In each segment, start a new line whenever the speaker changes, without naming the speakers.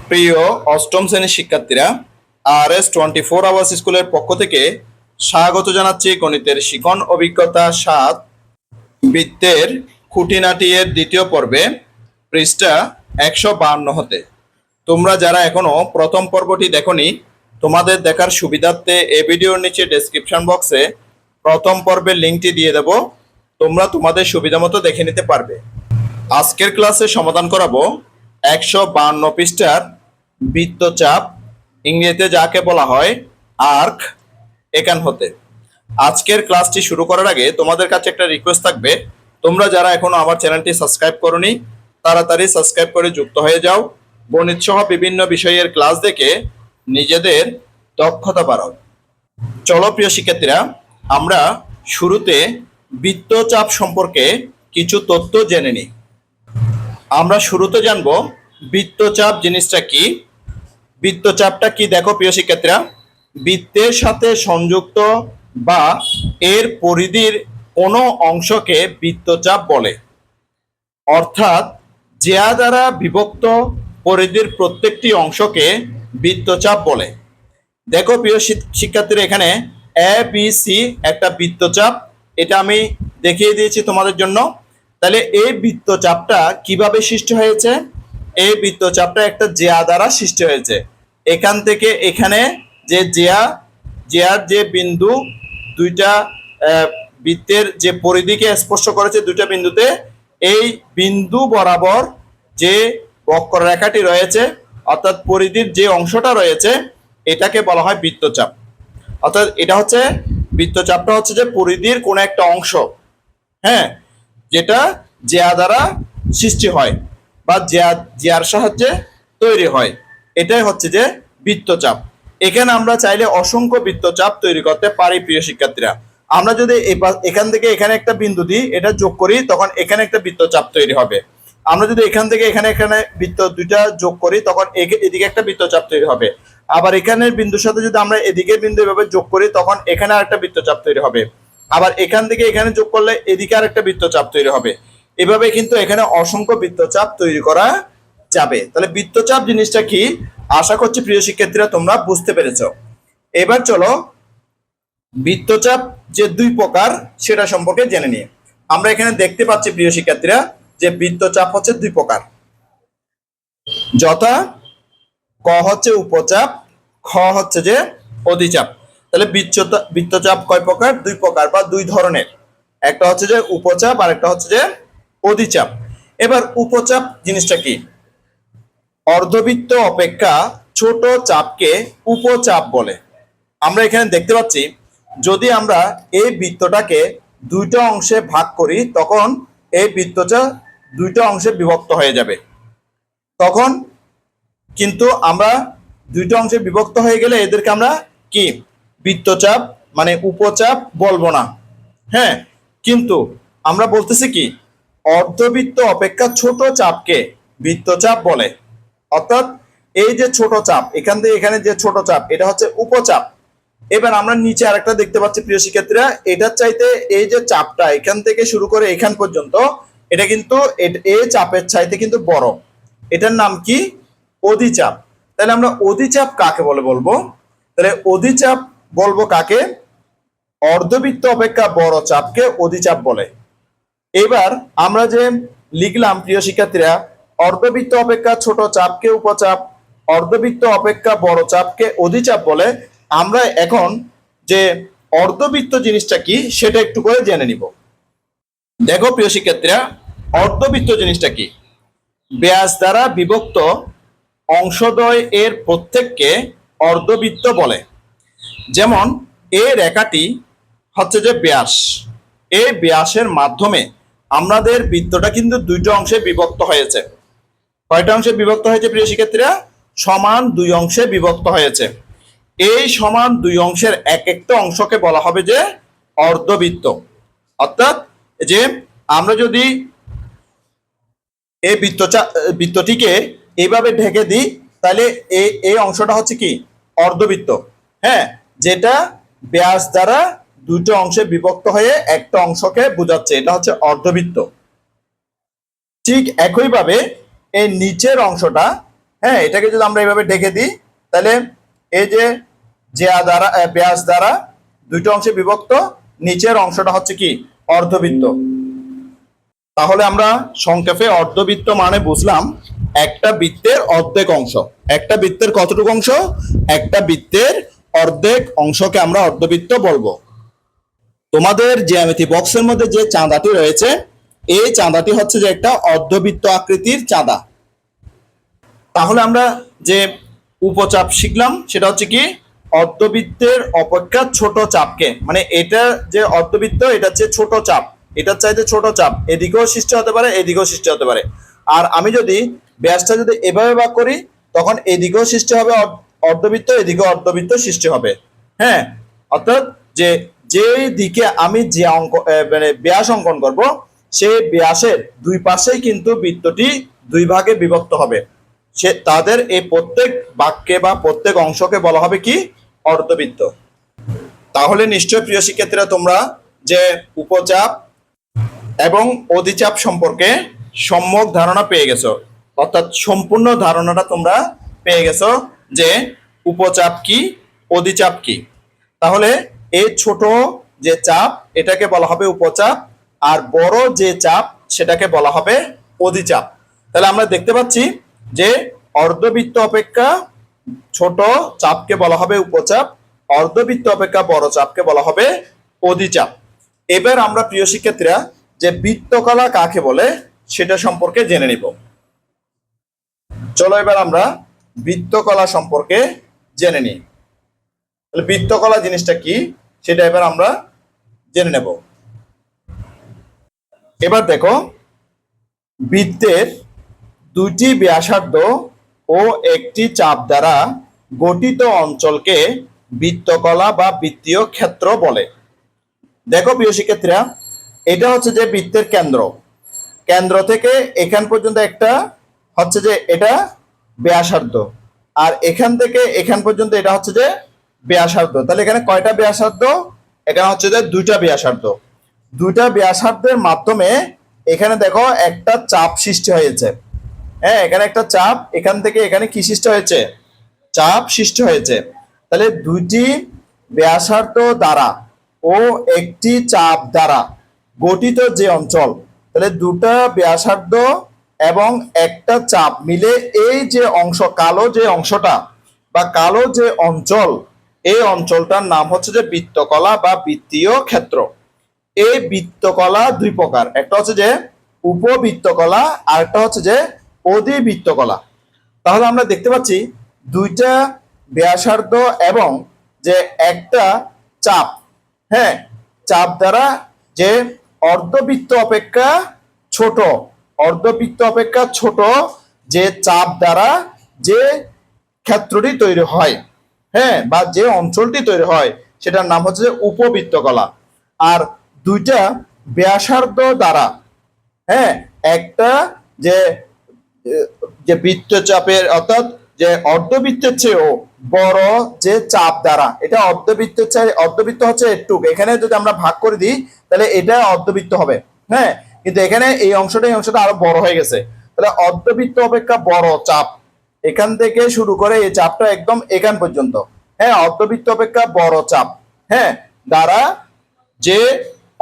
প্রিয় অষ্টম শ্রেণীর শিক্ষার্থীরা, RS 24 আওয়ার্স স্কুলের পক্ষ থেকে স্বাগত জানাচ্ছি গণিতের শিখন অভিজ্ঞতা 7 বৃত্তের খুঁটিনাটি এর দ্বিতীয় পর্বে পৃষ্ঠা 152 হতে। তোমরা যারা এখনো প্রথম পর্বটি দেখোনি, তোমাদের দেখার সুবিধার্থে এই ভিডিওর নিচে ডেসক্রিপশন বক্সে প্রথম পর্বের লিঙ্কটি দিয়ে দেব, তোমরা তোমাদের সুবিধা মতো দেখে নিতে পারবে। আজকের ক্লাসে সমাধান করাবো 152 পৃষ্ঠার বৃত্তচাপ, ইংরেজিতে যাকে বলা হয় আর্ক, এখান হতে। আজকের ক্লাসটি শুরু করার আগে তোমাদের কাছে একটা রিকোয়েস্ট থাকবে, তোমরা যারা এখনো আমার চ্যানেলটি সাবস্ক্রাইব করোনি তাড়াতাড়ি সাবস্ক্রাইব করে যুক্ত হয়ে যাও। গণিত সহ বিভিন্ন বিষয়ের ক্লাস দেখে নিজেদের দক্ষতা বাড়াও। চলো প্রিয় শিক্ষার্থীরা, আমরা শুরুতে বৃত্তচাপ সম্পর্কে কিছু তথ্য জেনে নিই। আমরা শুরুতে জানবো বৃত্তচাপ জিনিসটা কি। বৃত্তচাপটা কি দেখো প্রিয় শিক্ষার্থীরা, বৃত্তের সাথে সংযুক্ত বা এর পরিধির কোনো অংশকে বৃত্তচাপ বলে, অর্থাৎ জ্যা দ্বারা বিভক্ত পরিধির প্রত্যেকটি অংশকে বৃত্তচাপ বলে। দেখো প্রিয় শিক্ষার্থীরা, এখানে ABC একটা বৃত্তচাপ, এটা আমি দেখিয়ে দিয়েছি তোমাদের জন্য। তাহলে এই বৃত্তচাপটা কিভাবে সৃষ্টি হয়েছে? এই বৃত্তচাপটা একটা জ্যা দ্বারা সৃষ্টি হয়েছে। এখান থেকে এখানে যে জ্যার যে বিন্দু দুইটা বৃত্তের যে পরিধিকে স্পর্শ করেছে দুইটা বিন্দুতে, এই বিন্দু বরাবর যে বক্ররেখাটি রয়েছে অর্থাৎ পরিধির যে অংশটা রয়েছে এটাকে বলা হয় বৃত্তচাপ। অর্থাৎ এটা হচ্ছে বৃত্তচাপটা হচ্ছে যে পরিধির কোন একটা অংশ, হ্যাঁ, যেটা জ্যা দ্বারা সৃষ্টি হয় বা জ্যার সাহায্যে তৈরি হয়, এটাই হচ্ছে যে বৃত্তচাপ। এখানে আমরা চাইলে অসংখ্য বৃত্তচাপ তৈরি করতে পারি প্রিয় শিক্ষার্থীরা। আমরা যদি এখান থেকে এখানে একটা বিন্দু দিই, এটা যোগ করি, তখন এখানে একটা বৃত্তচাপ তৈরি হবে। আমরা যদি এখান থেকে এখানে বৃত্ত দুইটা যোগ করি, তখন এদিকে একটা বৃত্তচাপ তৈরি হবে। আবার এখানের বিন্দুর সাথে যদি আমরা এদিকে বিন্দু এভাবে যোগ করি, তখন এখানে আরেকটা বৃত্তচাপ তৈরি হবে। আবার এখান থেকে এখানে যোগ করলে এদিকে আরেকটা বৃত্তচাপ তৈরি হবে। এভাবে কিন্তু এখানে অসংখ্য বৃত্তচাপ তৈরি করা যাবে। তাহলে বৃত্তচাপ জিনিসটা কি, আশা করছি প্রিয় শিক্ষার্থীরা তোমরা বুঝতে পেরেছ। এবার চলো বৃত্তচাপ যে দুই প্রকার সেটা সম্পর্কে জেনে নিই। আমরা এখানে দেখতে পাচ্ছি প্রিয় শিক্ষার্থীরা যে বৃত্তচাপ হচ্ছে দুই প্রকার, যথা ক হচ্ছে উপচাপ, খ হচ্ছে যে অধিচাপ। তাহলে বৃত্তচাপ কয় প্রকার? দুই প্রকার বা দুই ধরনের। একটা হচ্ছে যে উপচাপ আর একটা হচ্ছে যে অধিচাপ। এবার উপচাপ জিনিসটা কি? অর্ধবৃত্ত অপেক্ষা ছোট চাপকে উপচাপ বলে। আমরা এখানে দেখতে পাচ্ছি যদি আমরা এই বৃত্তটাকে দুইটা অংশে ভাগ করি, তখন এই বৃত্তটা দুইটা অংশে বিভক্ত হয়ে যাবে। তখন কিন্তু আমরা দুইটা অংশে বিভক্ত হয়ে গেলে এদেরকে আমরা কি বৃত্তচাপ মানে উপচাপ বলবো না, হ্যাঁ। কিন্তু আমরা বলতেছি কি অর্ধবৃত্ত অপেক্ষা ছোট চাপকে বৃত্তচাপ বলে। অর্থাৎ এই যে ছোট চাপ, এখান থেকে এখানে যে ছোট চাপ, এটা হচ্ছে উপচাপ। এবার আমরা নিচে আরেকটা দেখতে পাচ্ছি প্রিয় শিক্ষার্থীরা, এটার চাইতে এই যে চাপটা এখান থেকে শুরু করে এখান পর্যন্ত, এটা কিন্তু এই চাপের চাইতে কিন্তু বড়। এটার নাম কি? অধিচাপ। তাহলে আমরা অধিচাপ কাকে বলবো? তাহলে অধিচাপ বলবো কাকে? অর্ধবৃত্ত অপেক্ষা বড় চাপকে অধিচাপ বলে। এবার আমরা যে লিখলাম প্রিয় শিক্ষার্থীরা, অর্ধবৃত্ত অপেক্ষা ছোট চাপকে উপচাপ, অর্ধবৃত্ত অপেক্ষা বড় চাপকে অধিচাপ বলে। আমরা এখন যে অর্ধবৃত্ত জিনিসটা কি সেটা একটু করে জেনে নিব। দেখো প্রিয় শিক্ষার্থীরা, অর্ধবৃত্ত জিনিসটা কি? ব্যাস দ্বারা বিভক্ত অংশদ্বয় এর প্রত্যেককে অর্ধবৃত্ত বলে। যেমন এই রেখাটি হচ্ছে যে ব্যাস, এই ব্যাসের মাধ্যমে আমাদের বৃত্তটা কিন্তু দুইটা অংশে বিভক্ত হয়েছে। কয়টা অংশে বিভক্ত হয়েছে প্রিয় শিক্ষার্থীরা? সমান দুই অংশে বিভক্ত হয়েছে। এই সমান দুই অংশের এক একটা অংশকে বলা হবে যে অর্ধবৃত্ত। অর্থাৎ যে আমরা যদি এই বৃত্তটিকে এইভাবে ঢেকে দিই, তাহলে এই অংশটা হচ্ছে কি অর্ধবৃত্ত, হ্যাঁ, যেটা ব্যাস দ্বারা দুটো অংশে বিভক্ত হয়ে একটা অংশকে বোঝাচ্ছে, এটা হচ্ছে অর্ধবৃত্ত। ঠিক একইভাবে এই নিচের অংশটা, হ্যাঁ, এটাকে যদি আমরা এইভাবে ঢেকে দিই, তাহলে এই যে জিয়া দ্বারা ব্যাস দ্বারা দুইটা অংশে বিভক্ত, নিচের অংশটা হচ্ছে কি অর্ধবৃত্ত। তাহলে আমরা সংক্ষেপে অর্ধবৃত্ত মানে বুঝলাম একটা বৃত্তের অর্ধেক অংশ। একটা বৃত্তের কতটুকু অংশ? একটা বৃত্তের অর্ধেক অংশকে আমরা অর্ধবৃত্ত বলবো। তোমাদের জ্যামিতি বক্সের মধ্যে যে চাঁদাটি রয়েছে, এই চাঁদাটি হচ্ছে যে একটা অর্ধবৃত্ত আকৃতির চাঁদা। তাহলে আমরা যে উপচাপ শিখলাম সেটা হচ্ছে কি অর্ধবৃত্তের অপেক্ষা ছোট চাপকে, মানে এটা যে অর্ধবৃত্ত এটা হচ্ছে ছোট চাপ, এটার চাইতে ছোট চাপ এদিকেও সৃষ্টি হতে পারে, এদিকেও সৃষ্টি হতে পারে। আর আমি যদি ব্যাসটা যদি এভাবে ভাগ করি, তখন এদিকেও সৃষ্টি হবে অর্ধবৃত্ত, এদিকেও অর্ধবৃত্ত সৃষ্টি হবে। হ্যাঁ, অর্থাৎ যে যেই দিকে আমি যে অঙ্ক মানে ব্যাস অঙ্কন করব, সেই ব্যাসের দুই পাশেই কিন্তু বৃত্তটি দুই ভাগে বিভক্ত হবে। সে তাদের এই প্রত্যেক বাক্যে বা প্রত্যেক অংশকে বলা হবে কি অর্ধবৃত্ত। তাহলে নিশ্চয় প্রিয় শিক্ষার্থীরা তোমরা যে উপচাপ এবং অধিচাপ সম্পর্কে সম্যক ধারণা পেয়ে গেছো, অর্থাৎ সম্পূর্ণ ধারণাটা তোমরা পেয়ে গেছো যে উপচাপ কি, অধিচাপ কি। তাহলে এই ছোট যে চাপ এটাকে বলা হবে উপচাপ, আর বড় যে চাপ সেটাকে বলা হবে অধিচাপ। তাহলে আমরা দেখতে পাচ্ছি যে অর্ধবৃত্ত অপেক্ষা ছোট চাপকে বলা হবে উপচাপ, অর্ধবৃত্ত অপেক্ষা বড় চাপকে বলা হবে অধিচাপ। এবার আমরা প্রিয় শিক্ষার্থীরা যে বৃত্তকলা কাকে বলে সেটা সম্পর্কে জেনে নিব। চলো এবার আমরা বৃত্তকলা সম্পর্কে জেনে নিই। তাহলে বৃত্তকলা জিনিসটা কি সেটা এবার আমরা জেনে নেব। এবার দেখো, বৃত্তের দুটি ব্যাসার্ধ ও একটি চাপ দ্বারা গঠিত অঞ্চলকে বৃত্তকলা বা বৃত্তীয় ক্ষেত্র বলে। দেখো প্রিয় শিক্ষার্থীরা, এটা হচ্ছে যে বৃত্তের কেন্দ্র, কেন্দ্র থেকে এখান পর্যন্ত একটা হচ্ছে যে এটা ব্যাসার্ধ, আর এখান থেকে এখান পর্যন্ত এটা হচ্ছে যে ব্যাসার্ধ। তাহলে এখানে কয়টা ব্যাসার্ধ? এখানে হচ্ছে যে দুইটা ব্যাসার্ধ। দুইটা ব্যাসার্ধের মাধ্যমে এখানে দেখো একটা চাপ সৃষ্টি হয়েছে। হ্যাঁ, এখানে একটা চাপ, এখান থেকে এখানে কি সৃষ্টি হয়েছে? চাপ সৃষ্টি হয়েছে। তাহলে দুইটি ব্যাসার্ধ দ্বারা ও একটি চাপ দ্বারা গঠিত যে অঞ্চল, তাহলে দুটা ব্যাসার্ধ এবং একটা চাপ মিলে এই যে অংশ, কালো যে অংশটা বা কালো যে অঞ্চল, এই অঞ্চলটার নাম হচ্ছে যে বৃত্তকলা বা বৃত্তীয় ক্ষেত্র। এই বৃত্তকলা দুই প্রকার, একটা হচ্ছে যে উপবৃত্তকলা আর একটা হচ্ছে যে অধিবৃত্তকলা। তাহলে আমরা দেখতে পাচ্ছি দুইটা ব্যাসার্ধ এবং যে একটা চাপ, হ্যাঁ, চাপ দ্বারা যে অর্ধবৃত্ত অপেক্ষা ছোট, অর্ধবৃত্ত অপেক্ষা ছোট যে চাপ দ্বারা যে ক্ষেত্রটি তৈরি হয়, হ্যাঁ, বা যে অঞ্চলটি তৈরি হয় সেটার নাম হচ্ছে যে উপবৃত্তকলা। আর দুইটা ব্যাসার্ধ দ্বারা, হ্যাঁ, একটা যে যে বৃত্তচাপের অর্থাৎ যে অর্ধবৃত্তের চেয়েও বড় যে চাপ দ্বারা, এটা অর্ধবৃত্তের চেয়ে অর্ধবৃত্ত হচ্ছে একটুক, এখানে যদি আমরা ভাগ করে দিই তাহলে এটা অর্ধবৃত্ত হবে। হ্যাঁ, কিন্তু এখানে এই অংশটা আরো বড় হয়ে গেছে। তাহলে অর্ধবৃত্ত অপেক্ষা বড় চাপ, এখান থেকে শুরু করে এই চাপটা একদম এখান পর্যন্ত, হ্যাঁ, অর্ধবৃত্ত অপেক্ষা বড় চাপ, হ্যাঁ, দ্বারা যে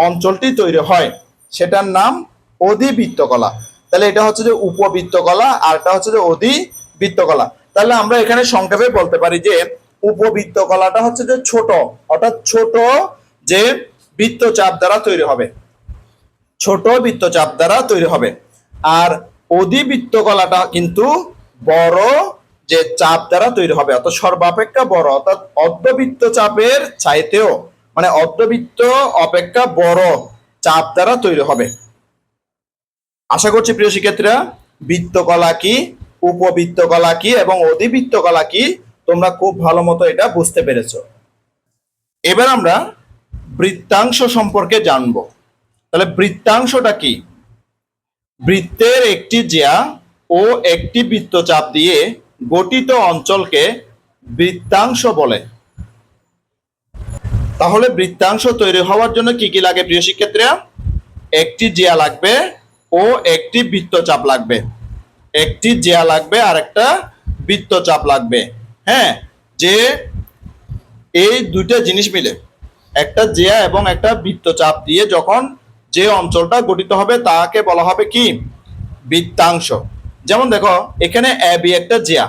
অঞ্চলটি তৈরি হয় সেটার নাম অধিবৃত্তকলা। তাহলে এটা হচ্ছে যে উপবৃত্তকলা আর এটা হচ্ছে যে অধিবৃত্তকলা। তাহলে আমরা এখানে সংক্ষেপে বলতে পারি যে উপবৃত্তকলাটা হচ্ছে যে ছোট, অর্থাৎ ছোট যে বৃত্তচাপ দ্বারা তৈরি হবে, ছোট বৃত্তচাপ দ্বারা তৈরি হবে। আর অধিবৃত্তকলাটা কিন্তু বড় যে চাপ দ্বারা তৈরি হবে, অর্থাৎ সর্বাপেক্ষা বড়, অর্থাৎ অর্ধবৃত্ত চাপের চাইতেও, মানে অর্ধবৃত্ত অপেক্ষা বড় চাপ দ্বারা তৈরি হবে। আশা করছি প্রিয় শিক্ষার্থীরা বৃত্তকলা কি, উপবৃত্তকলা কি এবং অধিবৃত্তকলা কি তোমরা খুব ভালো মতো এটা বুঝতে পেরেছো। এবার আমরা বৃত্তাংশ সম্পর্কে জানবো। তাহলে বৃত্তাংশটা কি? বৃত্তের একটি জ্যা ও একটি বৃত্তচাপ দিয়ে গঠিত অঞ্চলকে বৃত্তাংশ বলে। তাহলে বৃত্তাংশ তৈরি হওয়ার জন্য কি কি লাগে প্রিয় শিক্ষার্থীরা? একটি জ্যা লাগবে ও একটি বৃত্তচাপ লাগবে, একটি জ্যা লাগবে আর একটা বৃত্তচাপ লাগবে। হ্যাঁ, যে এই দুইটা জিনিস মিলে একটা জ্যা এবং একটা বৃত্তচাপ দিয়ে যখন যে অঞ্চলটা গঠিত হবে তাকে বলা হবে কি, বৃত্তাংশ। যেমন দেখো এখানে এ বি একটা জ্যা,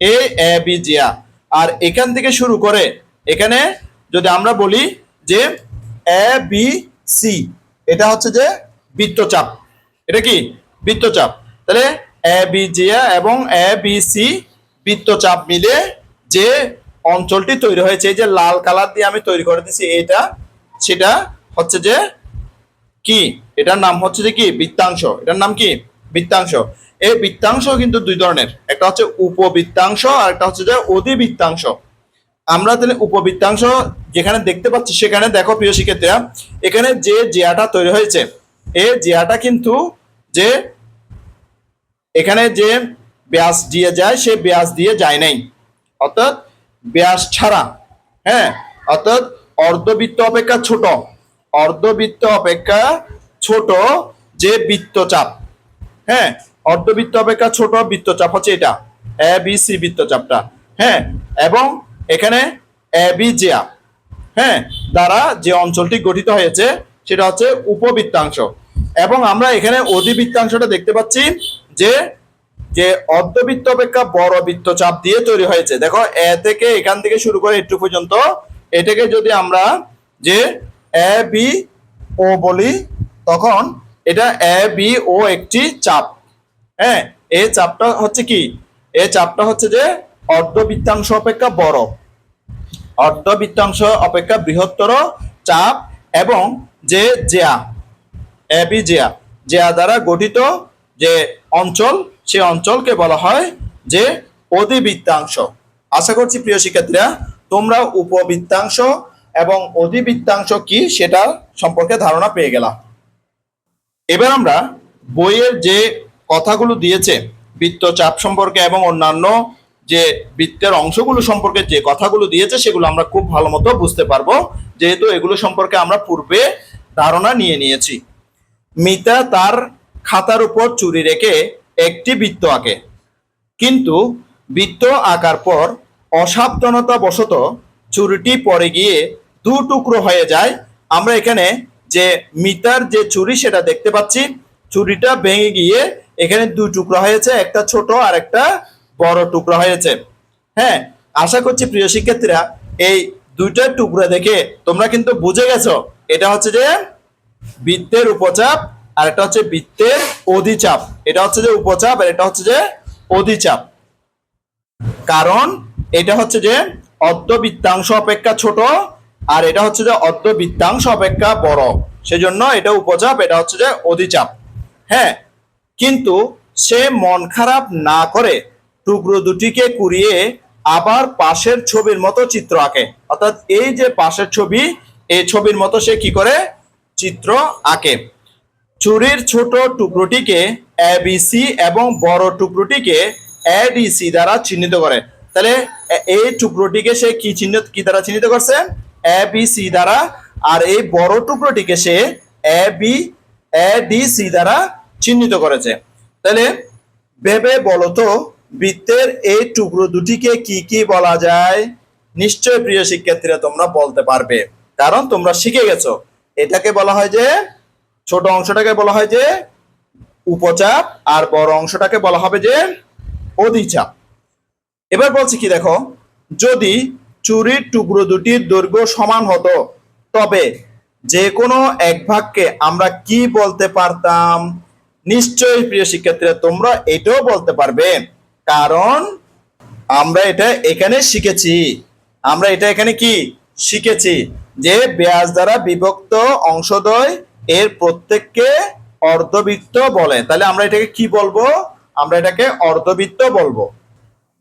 এ বি জ্যা, আর এখান থেকে শুরু করে এখানে যদি আমরা বলি যে এ বি সি, এটা হচ্ছে যে বৃত্তচাপ। এটা কি, বৃত্তচাপ। তাহলে এ বি জ্যা এবং এ বি সি বৃত্তচাপ মিলে যে অঞ্চলটি তৈরি হয়েছে, এই যে লাল কালার দিয়ে আমি তৈরি করে দিছি এটা, সেটা হচ্ছে যে কি, এটার নাম হচ্ছে যে কি, বৃত্তাংশ। এটার নাম কি, বৃত্তাংশ। এই বৃত্তাংশ কিন্তু দুই ধরনের, একটা হচ্ছে উপবৃত্তাংশ আর একটা হচ্ছে যে অধিবৃত্তাংশ। আমরা তাহলে উপবৃত্তাংশ যেখানে দেখতে পাচ্ছি সেখানে দেখো প্রিয় শিক্ষার্থীরা, এখানে যে জিয়াটা তৈরি হয়েছে এই জিয়াটা কিন্তু যে এখানে যে ব্যাস দিয়ে যায় সে ব্যাস দিয়ে যায় নাই, অর্থাৎ ব্যাস ছাড়া। হ্যাঁ, অর্থাৎ অর্ধবৃত্ত অপেক্ষা ছোট, অর্ধবৃত্ত অপেক্ষা ছোট যে বৃত্তচাপ। হ্যাঁ, অর্ধবৃত্ত অপেক্ষা ছোট বৃত্তচাপ হচ্ছে এটা এ বি সি বৃত্তচাপটা। হ্যাঁ, এবং এখানে এ বি জ্যা, হ্যাঁ, দ্বারা যে অঞ্চলটি গঠিত হয়েছে সেটা হচ্ছে উপবৃত্তাংশ। এবং আমরা এখানে অধিবৃত্তাংশটা দেখতে পাচ্ছি যে যে অর্ধবৃত্ত অপেক্ষা বড় বৃত্তচাপ দিয়ে তৈরি হয়েছে। দেখো এ থেকে এখান থেকে শুরু করে একটু পর্যন্ত, এটাকে যদি আমরা যে এ বি ও বলি তখন এটা এ বি ও একটি চাপ। হ্যাঁ, এই চাপটা হচ্ছে কি, এই চাপটা হচ্ছে যে অর্ধবৃত্তাংশ অপেক্ষা বড়, অর্ধবৃত্তাংশ অপেক্ষা বৃহত্তর চাপ। এবং যে জ্যা এ বি জ্যা, জ্যা দ্বারা গঠিত যে অঞ্চল সে অঞ্চলকে বলা হয় যে অধিবৃত্তাংশ। আশা করছি প্রিয় শিক্ষার্থীরা তোমরা উপবৃত্তাংশ এবং অধিবৃত্তাংশ কি সেটা সম্পর্কে ধারণা পেয়ে গেলাম। এবার আমরা বইয়ের যে কথাগুলো দিয়েছে বৃত্তচাপ সম্পর্কে এবং অন্যান্য যে বৃত্তের অংশগুলো সম্পর্কে যে কথাগুলো দিয়েছে সেগুলো আমরা খুব ভালো মতো বুঝতে পারবো, যেহেতু এগুলো সম্পর্কে আমরা পূর্বে ধারণা নিয়ে নিয়েছি। মিতা তার খাতার উপর চুরি রেখে একটি বৃত্ত আঁকে, কিন্তু বৃত্ত আঁকার পর অসাবধানতা বশত চুরিটি পড়ে গিয়ে দু টুকরো হয়ে যায়। আমরা এখানে যে মিতার যে চুরি সেটা দেখতে পাচ্ছি, চুরিটা ভেঙে গিয়ে এখানে দু টুকরো হয়েছে, একটা ছোট আর একটা বড় টুকরো হয়েছে। হ্যাঁ, আশা করছি প্রিয় শিক্ষার্থীরা এই দুইটা টুকরো দেখে তোমরা কিন্তু বুঝে গেছো এটা হচ্ছে যে বৃত্তের উপচাপ আর এটা হচ্ছে বৃত্তের অধিচাপ। এটা হচ্ছে যে উপচাপ আর এটা হচ্ছে যে অধিচাপ, কারণ এটা হচ্ছে যে অর্ধবৃত্তাংশ অপেক্ষা ছোট আর এটা হচ্ছে যে অর্ধবৃত্তাংশ অপেক্ষা বড়, সেজন্য এটা উপচাপ, এটা হচ্ছে যে অধিচাপ। হ্যাঁ, কিন্তু সে মন খারাপ না করে টুকরো দুটিকে কুড়িয়ে আবার পাশের ছবির মতো চিত্র আঁকে। অর্থাৎ এই যে পাশের ছবি, এই ছবির মতো সে কি করে চিত্র আঁকে। চুরির ছোট টুকরোটিকে এ বি সি এবং বড় টুকরোটিকে এ ডি সি দ্বারা চিহ্নিত করে। তাহলে এই টুকরোটিকে সে কি চিহ্ন কি দ্বারা চিহ্নিত করছে, এ বি সি দ্বারা, আর এই বড় টুকরোটিকে সে এ ডি সি দ্বারা চিহ্নিত করেছে। তাহলে ভেবে বলো তো বৃত্তের এই টুকরো দুটিকে কি কি বলা যায়? নিশ্চয় প্রিয় শিক্ষার্থীরা তোমরা বলতে পারবে, কারণ তোমরা শিখে গেছো। এটাকে বলা হয় যে, ছোট অংশটাকে বলা হয় যে উপচাপ আর বড় অংশটাকে বলা হবে যে অধিচাপ। এবার বলছি কি দেখো, যদি চুরির টুকরো দুটির দৈর্ঘ্য সমান হতো তবে যে কোনো এক ভাগকে আমরা কি বলতে পারতাম? নিশ্চয়ই প্রিয় শিক্ষার্থীরা তোমরা এটাও বলতে পারবে, কারণ আমরা এটা এখানে শিখেছি। আমরা এটা এখানে কি শিখেছি যে ব্যাস দ্বারা বিভক্ত অংশদ্বয় এর প্রত্যেককে অর্ধবৃত্ত বলে। তাহলে আমরা এটাকে কি বলবো? আমরা এটাকে অর্ধবৃত্ত বলবো।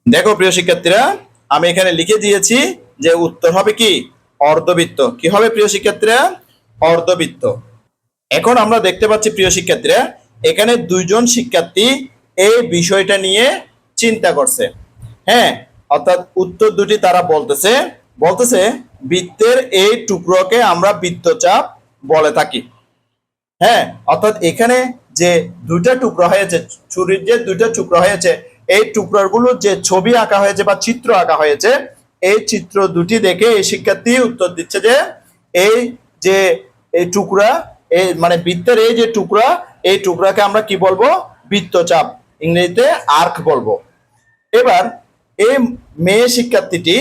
দেখো প্রিয় শিক্ষার্থীরা আমি এখানে লিখে দিয়েছি যে উত্তর হবে কি অর্ধবৃত্ত। কি হবে প্রিয় শিক্ষার্থীরা? অর্ধবৃত্ত। এখন আমরা দেখতে পাচ্ছি প্রিয় শিক্ষার্থীরা এখানে দুইজন শিক্ষার্থী এই বিষয়টা নিয়ে চিন্তা করছে। হ্যাঁ, অর্থাৎ উত্তর দুটি তারা বলতেছে বলতেছে বৃত্তের এই টুকরোকে আমরা বৃত্তচাপ বলে থাকি। হ্যাঁ, অর্থাৎ এখানে যে দুইটা টুকরো হয়েছে, ছুরির যে দুইটা টুকরো হয়েছে এই টুকরাগুলো যে ছবি আঁকা হয়েছে বা চিত্র আঁকা হয়েছে, এই চিত্র দুটি দেখে এই শিক্ষার্থী উত্তর দিচ্ছে যে এই যে এই টুকরা, এই মানে বৃত্তের এই যে টুকরা, এই টুকরাকে আমরা কি বলবো? বৃত্তচাপ, ইংরেজিতে আর্ক বলবো। এবার এই মেয়ে শিক্ষার্থীটি,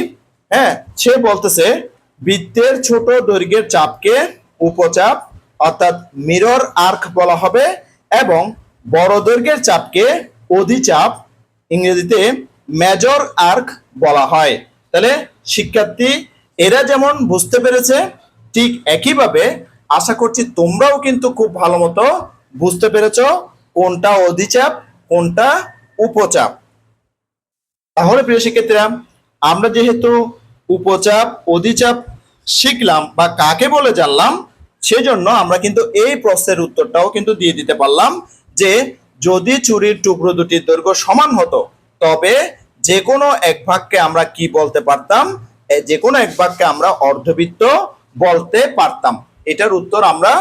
হ্যাঁ, সে বলতেছে বৃত্তের ছোট দৈর্ঘ্যের চাপকে উপচাপ অর্থাৎ মিরর আর্ক বলা হবে এবং বড় দৈর্ঘ্যের চাপকে অধিচাপ, ইংরেজিতে মেজর আর্ক বলা হয়। তাহলে শিক্ষার্থী এরা যেমন বুঝতে পেরেছে, ঠিক একইভাবে আশা করছি তোমরাও কিন্তু খুব ভালো মতো বুঝতে পেরেছো কোনটা অধিচাপ কোনটা উপচাপ। তাহলে প্রিয় শিক্ষার্থীরা, আমরা যেহেতু উপচাপ অধিচাপ শিখলাম বা কাকে বলে জানলাম, সেজন্য আমরা কিন্তু এই প্রশ্নের উত্তরটাও কিন্তু দিয়ে দিতে পারলাম যে যদি ছুরির টুকরো দুটির দৈর্ঘ্য সমান হতো তবে যে কোনো এক ভাগকে আমরা কি বলতে পারতাম? যে কোনো এক ভাগকে আমরা অর্ধবৃত্ত বলতে পারতাম। এটার উত্তর আমরা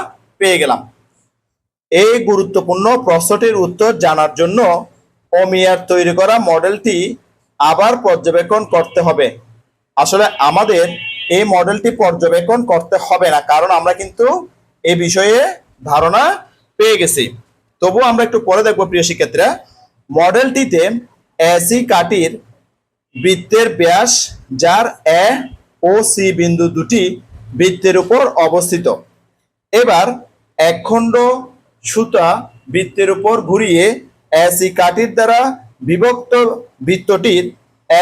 পেয়ে গেলাম। এই গুরুত্বপূর্ণ প্রশ্নটির উত্তর জানার জন্য অমিয়ার তৈরি করা মডেলটি আবার পর্যবেক্ষণ করতে হবে। আসলে আমাদের এই মডেলটি পর্যবেক্ষণ করতে হবে না, কারণ আমরা কিন্তু এই বিষয়ে ধারণা পেয়ে গেছি। তবু আমরা একটু পরে দেখবো প্রিয় শিক্ষার্থীরা। মডেলটিতে এসি কাঠির বৃত্তের ব্যাস যার এ ও সি বিন্দু দুটি বৃত্তের উপর অবস্থিত। এবার একখণ্ড সুতা বৃত্তের উপর ঘুরিয়ে এসি কাঠির দ্বারা বিভক্ত বৃত্তটির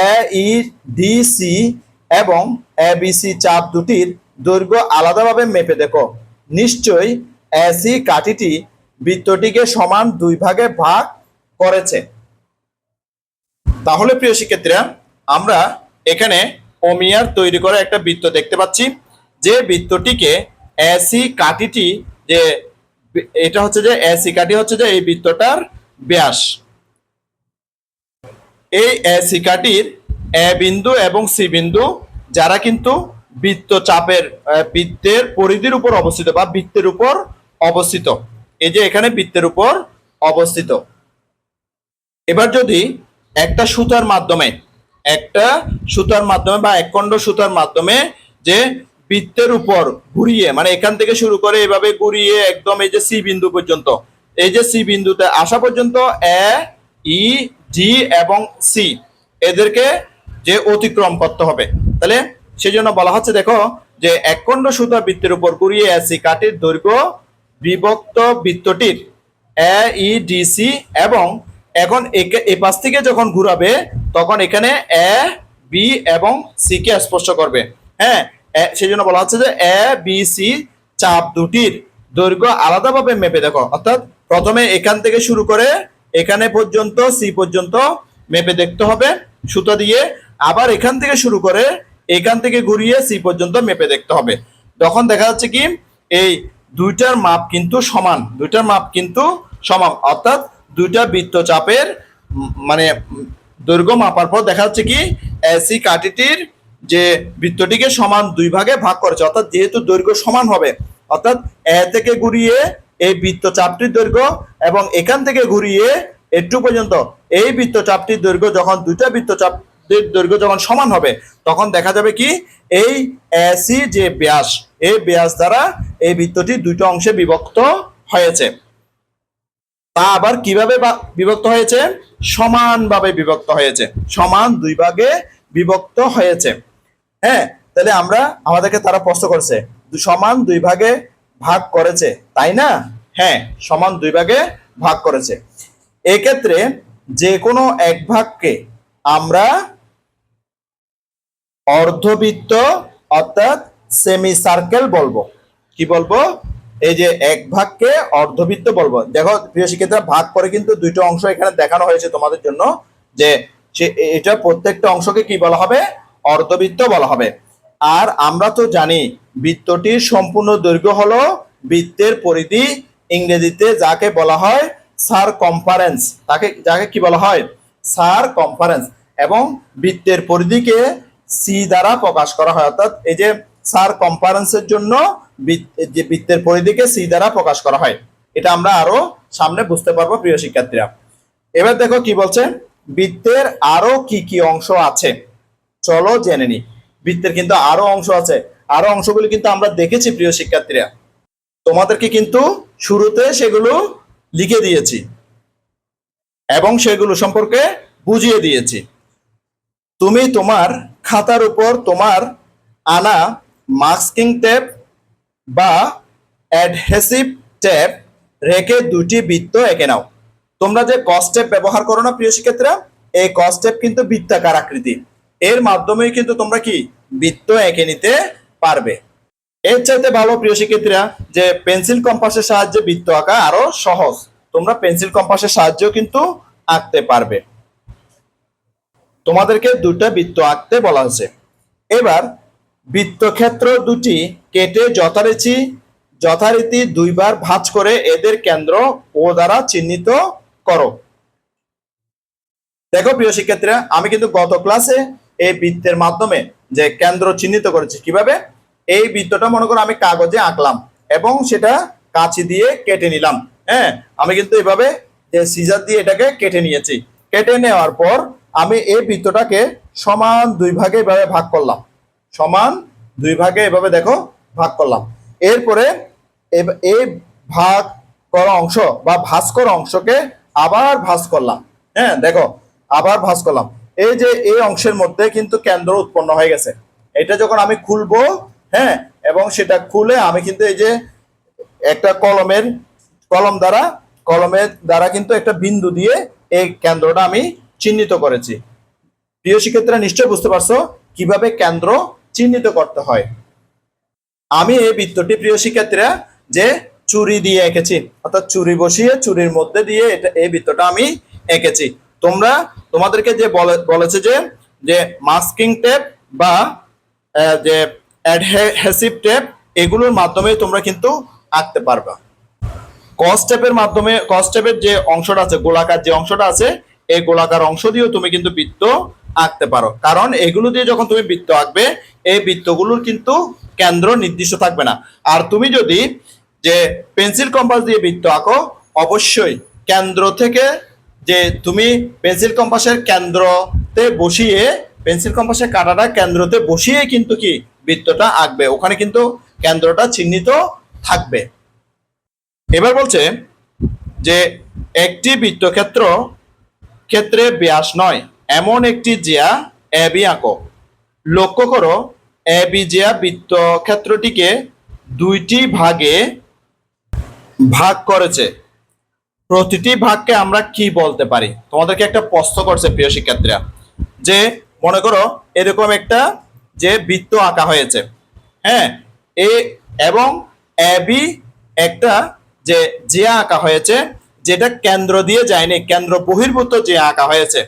এ ই ডি সি এবং এ বি সি চাপ দুটির দৈর্ঘ্য আলাদাভাবে মেপে দেখো। নিশ্চয়ই এসি কাঠিটি বৃত্তটিকে সমান দুই ভাগে ভাগ করেছে। তাহলে প্রিয় শিক্ষার্থীরা, আমরা এখানে অমিয়ার তৈরি করা একটা বৃত্ত দেখতে পাচ্ছি, যে বৃত্তটিকে এসি কাঠিটি, যে এটা হচ্ছে যে এসি কাঠি হচ্ছে যে এই বৃত্তটার ব্যাস। এই এসি কাঠির এ বিন্দু এবং সি বিন্দু যারা কিন্তু বৃত্তচাপের বৃত্তের পরিধির উপর অবস্থিত বা বৃত্তের উপর অবস্থিত, এই যে এখানে বৃত্তের উপর অবস্থিত। এবার যদি একটা সুতার মাধ্যমে বা একখণ্ড সুতার মাধ্যমে যে বৃত্তের উপর ঘুরিয়ে, মানে এখান থেকে শুরু করে এভাবে ঘুরিয়ে একদম এই যে সি বিন্দু পর্যন্ত, এই যে সি বিন্দুতে আসা পর্যন্ত এ ই জি এবং সি এদেরকে যে অতিক্রম করতে হবে। তাহলে সেই জন্য বলা হচ্ছে, দেখো যে একখণ্ড সুতা বৃত্তের উপর ঘুরিয়ে এসি কাঠির দৈর্ঘ্য বিভক্ত বৃত্তটির এ ই ডি সি এবং এখন এই পাশ থেকে যখন ঘুরাবে তখন এখানে এ বি এবং সি কে স্পর্শ করবে। হ্যাঁ, সেই জন্য বলা হচ্ছে যে এ বি সি চাপ দুটির দৈর্ঘ্য আলাদাভাবে মেপে দেখো। অর্থাৎ প্রথমে এখান থেকে শুরু করে এখানে পর্যন্ত সি পর্যন্ত মেপে দেখতে হবে সুতা দিয়ে, আবার এখান থেকে শুরু করে এখান থেকে ঘুরিয়ে সি পর্যন্ত মেপে দেখতে হবে। তখন দেখা যাচ্ছে কি এই দুইটার মাপ কিন্তু সমান, অর্থাৎ দুইটা বৃত্তচাপের মানে দৈর্ঘ্য মাপার পর দেখা যাচ্ছে কি এসি কাঠিটির যে বৃত্তটিকে সমান দুই ভাগে ভাগ করেছে। অর্থাৎ যেহেতু দৈর্ঘ্য সমান হবে, অর্থাৎ এ থেকে ঘুরিয়ে এই বৃত্তচাপটির দৈর্ঘ্য এবং এখান থেকে ঘুরিয়ে একটু পর্যন্ত এই বৃত্তচাপটির দৈর্ঘ্য, যখন দুইটা বৃত্তচাপের দৈর্ঘ্য যখন সমান হবে তখন দেখা যাবে কি এই এসি যে ব্যাস, এই ব্যাস দ্বারা এই বৃত্তটি দুটো অংশে বিভক্ত হয়েছে। তা আবার কিভাবে বিভক্ত হয়েছে? সমানভাবে বিভক্ত হয়েছে, সমান দুই ভাগে বিভক্ত হয়েছে। হ্যাঁ, তাহলে আমাদেরকে তারা প্রশ্ন করেছে সমান দুই ভাগে ভাগ করেছে, তাই না? হ্যাঁ, সমান দুই ভাগে ভাগ করেছে। এক্ষেত্রে যে কোনো এক ভাগকে আমরা অর্ধবৃত্ত অর্থাৎ সেমি সার্কেল বলবো। কি বলবো? এই যে এক ভাগকে অর্ধবৃত্ত বলবো। দেখো প্রিয় শিক্ষার্থীরা, ভাগ করে কিন্তু দুইটা অংশ এখানে দেখানো হয়েছে তোমাদের জন্য, যে এটা প্রত্যেকটা অংশকে কি বলা হবে? অর্ধবৃত্ত বলা হবে। আর আমরা তো জানি বৃত্তটির সম্পূর্ণ দৈর্ঘ্য হলো বৃত্তের পরিধি, ইংরেজিতে যাকে বলা হয় সারকমফারেন্স, যাকে কি বলা হয়? সারকমফারেন্স। এবং বৃত্তের পরিধিকে সি দ্বারা প্রকাশ করা হয়। অর্থাৎ এই যে সারকমফারেন্সের জন্য যে বৃত্তের পরিধিকে সি দ্বারা প্রকাশ করা হয়। এটা আমরা আরো সামনে বুঝতে পারবো প্রিয় শিক্ষার্থীরা। এবার দেখো কি বলছে, বৃত্তের আরো কি কি অংশ আছে, চলো জেনে নি। বৃত্তের কিন্তু আরো অংশ আছে, আরো অংশগুলি কিন্তু আমরা দেখেছি প্রিয় শিক্ষার্থীরা, তোমাদেরকে কিন্তু শুরুতে সেগুলো লিখে দিয়েছি এবং সেগুলো সম্পর্কে বুঝিয়ে দিয়েছি। তুমি তোমার খাতার উপর তোমার আনা মাস্কিং টেপ বা অ্যাডহেসিভ টেপ রেখে দুটি বৃত্ত এঁকে নাও। তোমরা যে কস টেপ ব্যবহার করো না প্রিয় শিক্ষার্থীরা, এই কস টেপ কিন্তু বৃত্তাকার আকৃতি, এর মাধ্যমেই কিন্তু তোমরা কি বৃত্ত এঁকে নিতে পারবে। এর চাইতে ভালো প্রিয় শিক্ষার্থীরা যে পেন্সিল কম্পাসের সাহায্যে বৃত্ত আঁকা আরো সহজ, তোমরা পেন্সিল কম্পাসের সাহায্যেও কিন্তু আঁকতে পারবে। তোমাদেরকে দুটো বৃত্ত আঁকতে বলা হয়েছে। এবার বৃত্তক্ষেত্র দুটি কেটে যথারীতি দুইবার ভাঁজ করে এদের কেন্দ্র ও দ্বারা চিহ্নিত করো। দেখো প্রিয় শিক্ষার্থীরা, আমি কিন্তু গত ক্লাসে এই বৃত্তের মাধ্যমে যে কেন্দ্র চিহ্নিত করেছি কিভাবে, এই বৃত্তটা মনে করো আমি কাগজে আঁকলাম এবং সেটা কাঁচি দিয়ে কেটে নিলাম। হ্যাঁ, আমি কিন্তু এভাবে যে সিজার দিয়ে এটাকে কেটে নিয়েছি। কেটে নেওয়ার পর আমি এই বৃত্তটাকে সমান দুই ভাগে এভাবে ভাগ করলাম, সমান দুই ভাগে এভাবে দেখো ভাগ করলাম। এরপরে এই ভাগ করা অংশ বা ভাঁজ করা অংশকে আবার ভাঁজ করলাম। হ্যাঁ দেখো, আবার ভাঁজ করলাম। এই যে এই অংশের মধ্যে কিন্তু কেন্দ্র উৎপন্ন হয়ে গেছে। এটা যখন আমি খুলবো, হ্যাঁ, এবং সেটা খুলে আমি কিন্তু এই যে একটা কলমের দ্বারা কিন্তু একটা বিন্দু দিয়ে এই কেন্দ্রটা আমি চিহ্নিত করেছি। প্রিয় শিক্ষার্থীরা নিশ্চয়ই বুঝতে পারছো কিভাবে কেন্দ্র চিহ্নিত করতে হয়। আমি এই বৃত্তটি প্রিয় শিক্ষার্থীরা যে চুরি দিয়ে এঁকেছি, অর্থাৎ চুরি বসিয়ে চুরির মধ্যে দিয়ে এই বৃত্তটা আমি এঁকেছি। তোমাদেরকে যে বলেছে যে মাস্কিং টেপ বা যে অ্যাডহেসিভ টেপ, এগুলোর মাধ্যমে তোমরা কিন্তু আঁকতে পারবা। কস টেপের যে অংশটা আছে, গোলাকার যে অংশটা আছে, এই গোলাকার অংশ দিয়েও তুমি কিন্তু বৃত্ত আঁকতে পারো। কারণ এগুলো দিয়ে যখন তুমি বৃত্ত আঁকবে, এই বৃত্তগুলোর কিন্তু কেন্দ্র নির্দিষ্ট থাকবে না। আর তুমি যদি যে পেন্সিল কম্পাস দিয়ে বৃত্ত আঁকো, অবশ্যই কেন্দ্র থেকে যে তুমি পেন্সিল কম্পাসের কাঁটাটা কেন্দ্রতে বসিয়ে কিন্তু কি বৃত্তটা আঁকবে, ওখানে কিন্তু কেন্দ্রটা চিহ্নিত থাকবে। এবার বলছে যে একটি ক্ষেত্রে ব্যাস নয় এমন একটি জিয়া এবি আঁকো। লক্ষ্য করো, এবি জিয়া বৃত্তক্ষেত্রটিকে দুইটি ভাগে ভাগ করেছে। প্রতিটি ভাগকে আমরা কি বলতে পারি? তোমাদেরকে একটা প্রশ্ন করছে প্রিয় শিক্ষার্থীরা, যে মনে করো এরকম একটা যে বৃত্ত আঁকা হয়েছে, হ্যাঁ, এবং এবি একটা যে জিয়া আঁকা হয়েছে, যেটা কেন্দ্র দিয়ে যায়নি, কেন্দ্র বহির্ভূত জিয়া আঁকা হয়েছে।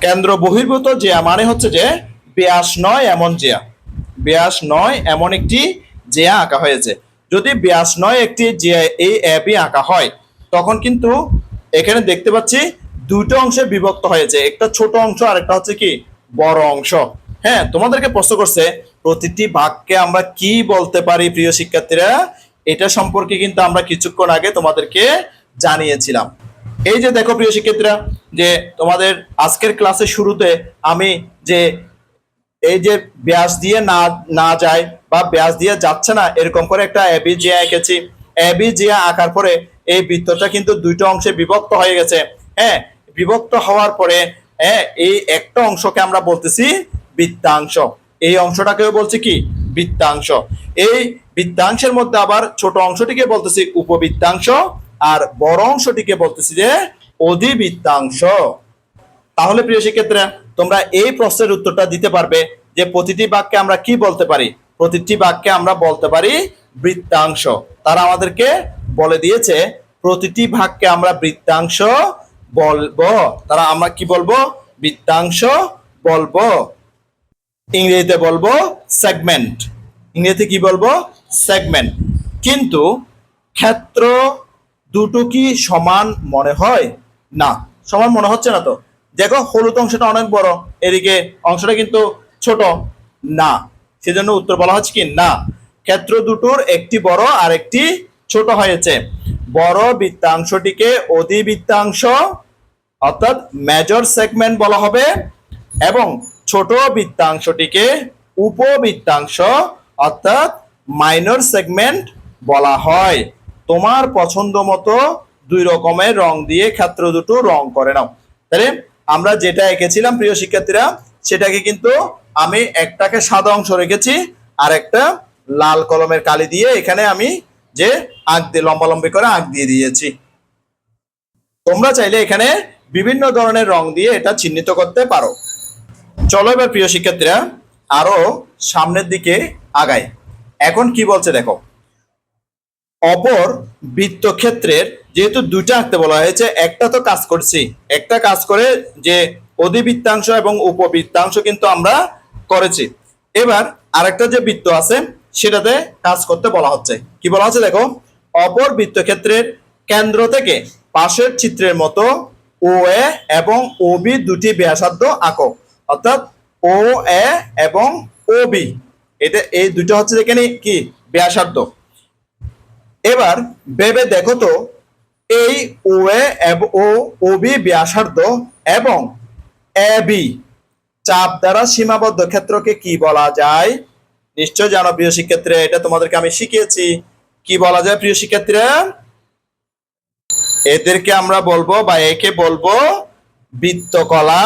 কেন্দ্র বহির্ভূত জিয়া মানে হচ্ছে যে ব্যাস নয় এমন জিয়া, ব্যাস নয় এমন একটি জিয়া আঁকা হয়েছে। যদি ব্যাস নয় একটি জিয়া এই এবি আঁকা হয়, তখন কিন্তু এখানে দেখতে পাচ্ছি দুটো অংশে বিভক্ত হয়েছে, একটা ছোট অংশ আর একটা হচ্ছে কি বড় অংশ। হ্যাঁ, তোমাদেরকে প্রশ্ন করছে প্রতিটি ভাগকে আমরা কি বলতে পারি প্রিয় শিক্ষার্থীরা, এটা সম্পর্কে কিন্তু আমরা কিছুক্ষণ আগে তোমাদেরকে জানিয়েছিলাম। এই যে দেখো প্রিয় শিক্ষার্থীরা, যে তোমাদের আজকের ক্লাসের শুরুতে আমি যে এই যে ব্যাস দিয়ে না যায় বা ব্যাস দিয়ে যাচ্ছে না এরকম করে একটা এবি জিয়া এঁকেছি। এবি জিয়া আঁকার পরে এই বৃত্তটা কিন্তু দুইটা অংশে বিভক্ত হয়ে গেছে। হ্যাঁ, বিভক্ত হওয়ার পরে এই একটা অংশকে আমরা বলতেছি বৃত্তাংশ, এই অংশটাকেও বলছি কি বৃত্তাংশ। এই বৃত্তাংশের মধ্যে আবার ছোট অংশটিকে বলতেছি উপবৃত্তাংশ, আর বড় অংশটিকে বলতেছি যে অধিবৃত্তাংশ। তাহলে প্রিয় শিক্ষার্থীরা, তোমরা এই প্রশ্নের উত্তরটা দিতে পারবে যে প্রতিটি বাক্যে আমরা কি বলতে পারি? প্রতিটি বাক্যে আমরা বলতে পারি বৃত্তাংশ। তারা আমাদেরকে বলে দিয়েছে প্রতিটি ভাগকে আমরা বৃত্তাংশ বলবো। আমরা কি বলবো? বৃত্তাংশ বলবো। ইংরেজিতে বলবো সেগমেন্ট। ইংরেজিতে কি বলবো? সেগমেন্ট। কিন্তু ক্ষেত্র দুটো কি সমান মনে হয়? না, সমান মনে হচ্ছে না। তো দেখো, হলুদ অংশটা অনেক বড়, এদিকে অংশটা কিন্তু ছোট না, সেজন্য উত্তর বলা হচ্ছে কি না, ক্ষেত্র দুটোর একটি বড় আর একটি ছোট হয়েছে। বড় বৃত্তাংশটিকে অধিবৃত্তাংশ অর্থাৎ মেজর সেগমেন্ট বলা হবে, এবং ছোট বৃত্তাংশটিকে উপবৃত্তাংশ অর্থাৎ মাইনর সেগমেন্ট বলা হয়। তোমার পছন্দ মতো দুই রকমের রং দিয়ে ক্ষেত্র দুটো রং করে নাও। তাহলে আমরা যেটা এঁকেছিলাম প্রিয় শিক্ষার্থীরা, সেটাকে কিন্তু আমি একটাকে সাদা অংশ রেখেছি, আর একটা লাল কলমের কালি দিয়ে এখানে আমি যে আঁক দিয়ে লম্বালম্বি করে আঁক দিয়ে দিয়েছি। তোমরা চাইলে এখানে বিভিন্ন ধরনের রং দিয়ে এটা চিহ্নিত করতে পারো। চলো এবার প্রিয় শিক্ষার্থীরা আরো সামনের দিকে আগাই। এখন কি বলছে দেখো, অপর বৃত্তক্ষেত্রের যেহেতু দুইটা আঁকতে বলা হয়েছে, একটা তো কাজ করছি, একটা কাজ করে যে অধিবৃত্তাংশ এবং উপবৃত্তাংশ কিন্তু আমরা করেছি। এবার আরেকটা যে বৃত্ত আছে সেটাতে কাজ করতে বলা হচ্ছে। কি বলা হচ্ছে দেখো, অপর বৃত্তক্ষেত্রের কেন্দ্র থেকে পাশের চিত্রের মতো ও এ এবং ও বি দুটি ব্যাসার্ধ আঁকো। অর্থাৎ ও এ এবং ও বি, এটা এই দুটো হচ্ছে এখানে কি ব্যাসার্ধ। এবার ভেবে দেখো তো, এই ও এ ও বি ব্যাসার্ধ এবং এ বি চাপ দ্বারা সীমাবদ্ধ ক্ষেত্রকে কি বলা যায়? নিশ্চয় জানো প্রিয় শিক্ষার্থীরা, এটা তোমাদেরকে আমি শিখিয়েছি। কি বলা যায় প্রিয় শিক্ষার্থীরা? এদেরকে আমরা বলবো বা একে বলবো বৃত্তকলা,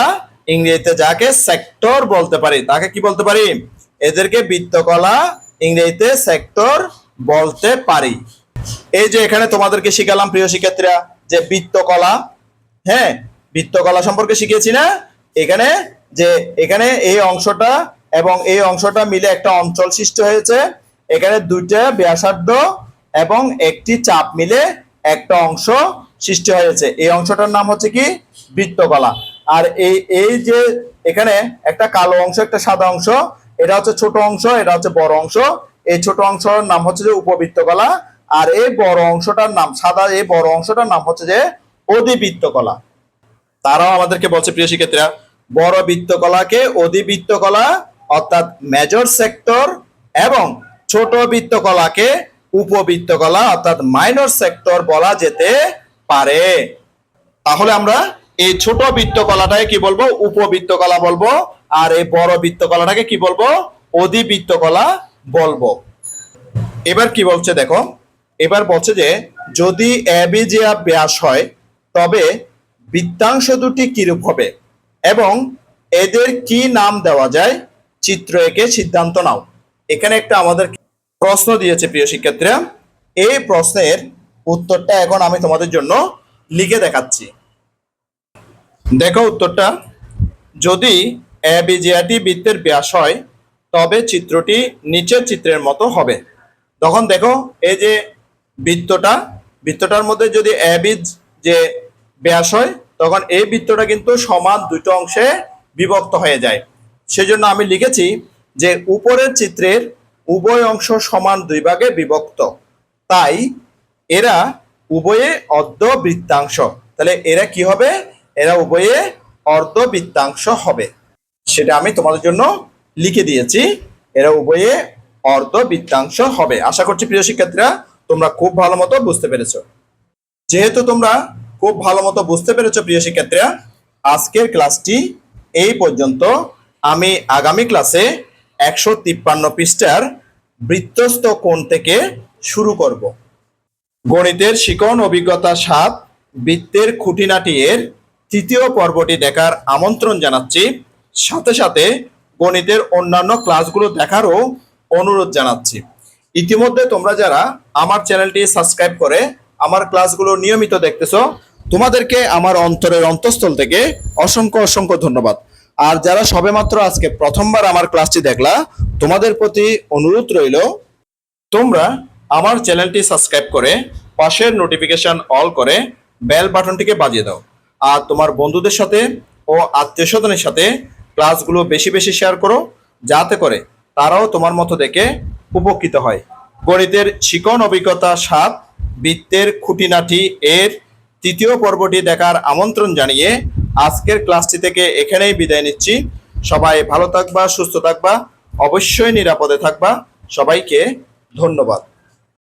ইংরেজিতে যাকে সেক্টর বলতে পারি, তাকে কি বলতে পারি? এদেরকে বৃত্তকলা, ইংরেজিতে সেক্টর বলতে পারি। এই যে এখানে তোমাদেরকে শিখালাম প্রিয় শিক্ষার্থীরা যে বৃত্তকলা, হ্যাঁ বৃত্তকলা সম্পর্কে শিখিয়েছি না? এখানে যে এখানে এই অংশটা এবং এই অংশটা মিলে একটা অঞ্চল সৃষ্টি হয়েছে। এখানে দুইটা ব্যাসার্ধ এবং একটি চাপ মিলে একটা অংশ সৃষ্টি হয়েছে। এই অংশটার নাম হচ্ছে কি বৃত্তকলা। আর এই যে এখানে একটা কালো অংশ, একটা সাদা অংশ, এটা হচ্ছে ছোট অংশ, এটা হচ্ছে বড় অংশ। এই ছোট অংশের নাম হচ্ছে যে উপবৃত্তকলা, আর এই বড় অংশটার নাম সাদা, এই বড় অংশটার নাম হচ্ছে যে অধিবৃত্তকলা। তারাও আমাদেরকে বলছে প্রিয় শিক্ষার্থীরা, বড় বৃত্তকলাকে অধিবৃত্তকলা অর্থাৎ মেজর সেক্টর এবং ছোট বৃত্তকলাকে উপবৃত্তকলা অর্থাৎ মাইনর সেক্টর বলা যেতে পারে। তাহলে আমরা এই ছোট বৃত্তকলাটাকে কি বলবো? উপবৃত্তকলা বলবো, আর এই বড় বৃত্তকলাটাকে কি বলবো? অধিবৃত্তকলা বলবো। এবার কি বলছে দেখো, এবার বলছে যে যদি এবিজিয়া ব্যাস হয় তবে বৃত্তাংশ দুটি কিরূপ হবে এবং এদের কি নাম দেওয়া যায়, চিত্র এঁকে সিদ্ধান্ত নাও। এখানে একটা আমাদের প্রশ্ন দিয়েছে প্রিয় শিক্ষার্থীরা। এই প্রশ্নের উত্তরটা এখন আমি তোমাদের জন্য লিখে দেখাচ্ছি। দেখো উত্তরটা, যদি এবিজিয়াটি বৃত্তের ব্যাস হয় তবে চিত্রটি নিচের চিত্রের মতো হবে। তখন দেখো এই যে বৃত্তটার মধ্যে যদি এবিজ যে ব্যাস হয়, তখন এই বৃত্তটা কিন্তু সমান দুটো অংশে বিভক্ত হয়ে যায়। সেজন্য আমি লিখেছি যে উপরের চিত্রের উভয় অংশ সমান দুই ভাগে বিভক্ত, তাই এরা উভয়ে অর্ধবৃত্তাংশ। তাহলে এরা কি হবে? এরা উভয়ে অর্ধবৃত্তাংশ হবে। সেটা আমি তোমাদের জন্য লিখে দিয়েছি, এরা উভয়ে অর্ধবৃত্তাংশ হবে। আশা করছি প্রিয় শিক্ষার্থীরা তোমরা খুব ভালো মতো বুঝতে পেরেছো। যেহেতু তোমরা খুব ভালো মতো বুঝতে পেরেছো প্রিয় শিক্ষার্থীরা, আজকের ক্লাসটি এই পর্যন্ত। আমি আগামী ক্লাসে 153 পৃষ্ঠার বৃত্তস্থ কোণ থেকে শুরু করব। গণিতের শিকন অভিজ্ঞতা 7 বৃত্তের খুঁটিনাটি এর তৃতীয় পর্বটি দেখার আমন্ত্রণ জানাচ্ছি। সাথে সাথে গণিতের অন্যান্য ক্লাসগুলো দেখারও অনুরোধ জানাচ্ছি। ইতিমধ্যে তোমরা যারা আমার চ্যানেলটি সাবস্ক্রাইব করে আমার ক্লাসগুলো নিয়মিত দেখতেছো, তোমাদেরকে আমার অন্তরের অন্তঃস্থল থেকে অসংখ্য অসংখ্য ধন্যবাদ। আর যারা সবেমাত্র আজকে প্রথমবার আমার ক্লাসটি দেখলা, তোমাদের প্রতি অনুরোধ রইল তোমরা আমার চ্যানেলটি সাবস্ক্রাইব করে পাশের নোটিফিকেশন অল করে বেল বাটনটিকে বাজিয়ে দাও। আর তোমার বন্ধুদের সাথে ও আত্মীয় স্বজনের সাথে ক্লাসগুলো বেশি বেশি শেয়ার করো, যাতে করে তারাও তোমার মতো দেখে উপকৃত হয়। গণিতের শিকন অভিজ্ঞতা 7 বৃত্তের খুঁটিনাটি এর তৃতীয় পর্বটি দেখার আমন্ত্রণ জানিয়ে আজকের ক্লাসটি থেকে এখানেই বিদায় নিচ্ছি। সবাই ভালো থাকবা, সুস্থ থাকবা, অবশ্যই নিরাপদে থাকবা। সবাইকে ধন্যবাদ।